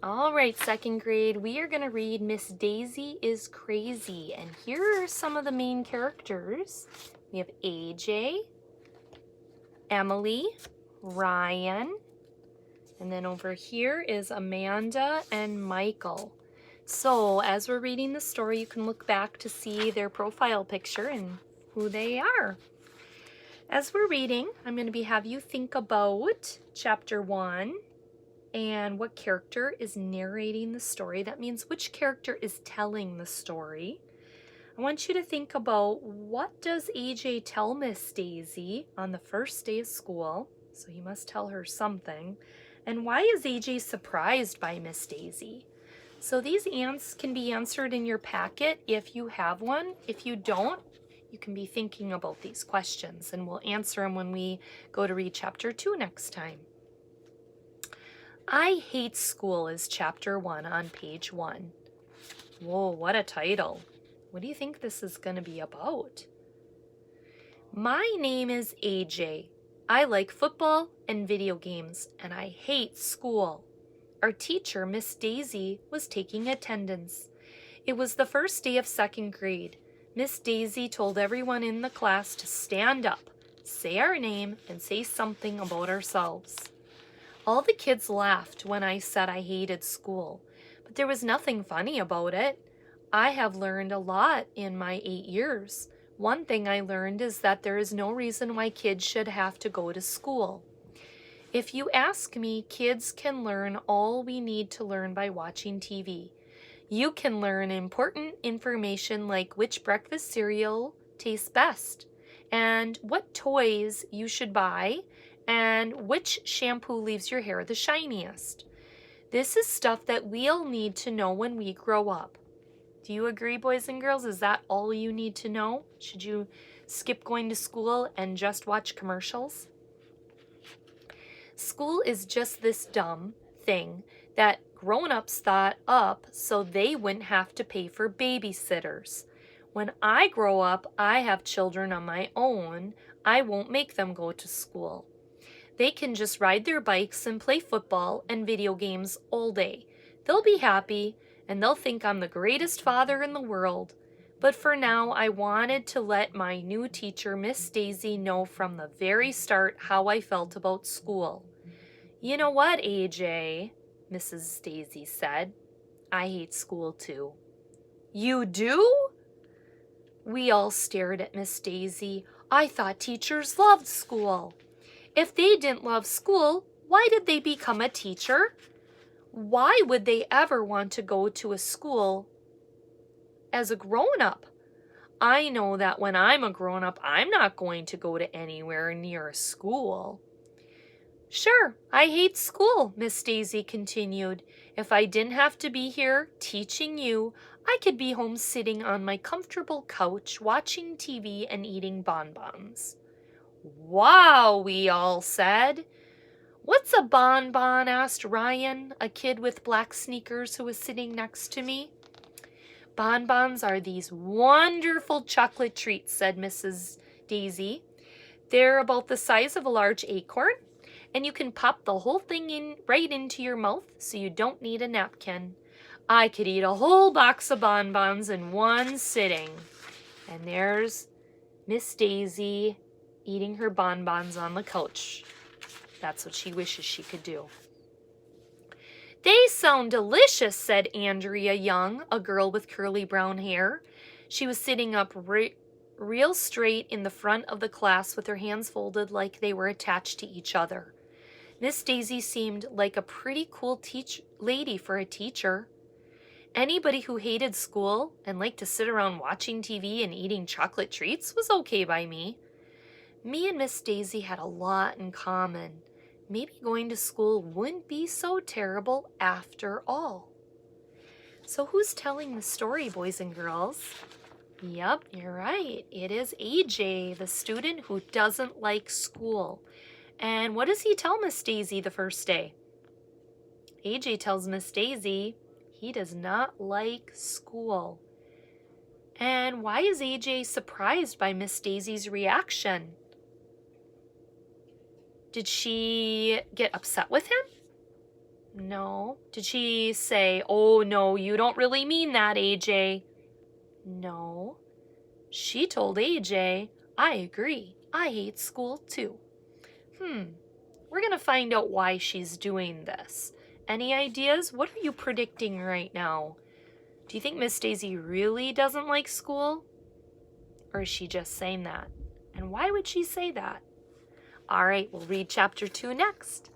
All right, second grade, we are going to read Miss Daisy is Crazy. And here are some of the main characters. We have AJ, Emily, Ryan, and then over here is Amanda and Michael. So as we're reading the story, you can look back to see their profile picture and who they are. As we're reading, I'm going to have you think about chapter 1 and what character is narrating the story. That means which character is telling the story. I want you to think about, what does AJ tell Miss Daisy on the first day of school? So he must tell her something. And why is AJ surprised by Miss Daisy? So these can be answered in your packet if you have one. If you don't, you can be thinking about these questions, and we'll answer them when we go to read chapter 2 next time. I Hate School is chapter 1 on page 1. Whoa, what a title. What do you think this is going to be about? My name is AJ. I like football and video games, and I hate school. Our teacher, Miss Daisy, was taking attendance. It was the first day of second grade. Miss Daisy told everyone in the class to stand up, say our name, and say something about ourselves. All the kids laughed when I said I hated school, but there was nothing funny about it. I have learned a lot in my 8 years. One thing I learned is that there is no reason why kids should have to go to school. If you ask me, kids can learn all we need to learn by watching TV. You can learn important information like which breakfast cereal tastes best, and what toys you should buy, and which shampoo leaves your hair the shiniest. This is stuff that we'll need to know when we grow up. Do you agree, boys and girls? Is that all you need to know? Should you skip going to school and just watch commercials? School is just this dumb thing that grown-ups thought up so they wouldn't have to pay for babysitters. When I grow up, I have children on my own. I won't make them go to school. They can just ride their bikes and play football and video games all day. They'll be happy, and they'll think I'm the greatest father in the world. But for now, I wanted to let my new teacher, Miss Daisy, know from the very start how I felt about school. You know what, AJ? Mrs. Daisy said. I hate school too. You do? We all stared at Miss Daisy. I thought teachers loved school. If they didn't love school, why did they become a teacher? Why would they ever want to go to a school as a grown-up? I know that when I'm a grown-up, I'm not going to go to anywhere near a school. Sure, I hate school, Miss Daisy continued. If I didn't have to be here teaching you, I could be home sitting on my comfortable couch watching TV and eating bonbons. Wow, we all said. What's a bonbon? Asked Ryan, a kid with black sneakers who was sitting next to me. Bonbons are these wonderful chocolate treats, said Mrs. Daisy. They're about the size of a large acorn, and you can pop the whole thing right into your mouth so you don't need a napkin. I could eat a whole box of bonbons in one sitting. And there's Miss Daisy eating her bonbons on the couch. That's what she wishes she could do. They sound delicious, said Andrea Young, a girl with curly brown hair. She was sitting up real straight in the front of the class with her hands folded like they were attached to each other. Miss Daisy seemed like a pretty cool lady for a teacher. Anybody who hated school and liked to sit around watching TV and eating chocolate treats was okay by me. Me and Miss Daisy had a lot in common. Maybe going to school wouldn't be so terrible after all. So who's telling the story, boys and girls? Yep, you're right. It is AJ, the student who doesn't like school. And what does he tell Miss Daisy the first day? AJ tells Miss Daisy he does not like school. And why is AJ surprised by Miss Daisy's reaction? Did she get upset with him? No. Did she say, oh, no, you don't really mean that, AJ? No. She told AJ, I agree. I hate school too. We're going to find out why she's doing this. Any ideas? What are you predicting right now? Do you think Miss Daisy really doesn't like school? Or is she just saying that? And why would she say that? All right, we'll read chapter 2 next.